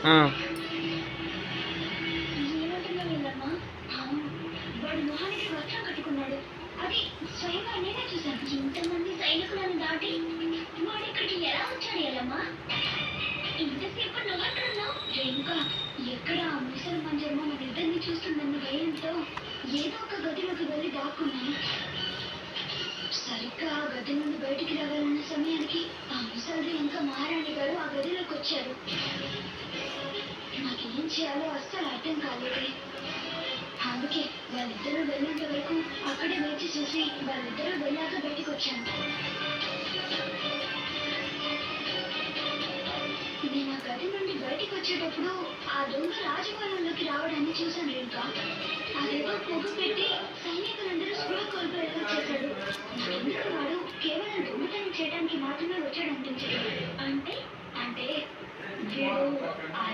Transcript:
ఆ. ఇంతమంది సైనికులను దాటి వాడు ఇక్కడికి ఎలా వచ్చాడు ఎలమ్మా? ఇంతసేపు నువ్వెక్కడున్నావు? రేణుక ఎక్కడ ఆ ముసలి మంజమ్మ మన ఇద్దరిని చూస్తుందన్న భయంతో ఏదో ఒక గదిలోకి వెళ్ళి దాక్కున్నాను. సరిగ్గా ఆ గది నుండి బయటికి రావాలన్న సమయానికి ఆ ముసలి ఇంకా మహారాణి గారు ఆ గదిలోకి వచ్చారు. నాకేం చేయాలో అస్సలు అర్థం కాలేదే. అందుకే వాళ్ళిద్దరూ వెళ్ళేంత వరకు అక్కడే వేచి చూసి వాళ్ళిద్దరూ వెళ్ళాక బయటికి వచ్చాను. నేను ఆ గది నుండి బయటికి వచ్చేటప్పుడు ఆ దొంగ రాజభవనంలోకి రావడాన్ని చూశాను రేణుక. అదేదో పొగ పెట్టి సైనికులందరూ స్పృహ కోల్పోయేలా చేశాడు. నాకెందుకు వాడు కేవలం దొంగతనం చేయడానికి మాత్రమే వచ్చాడు అనిపించాడు. అంటే అంటే వీడు ఆ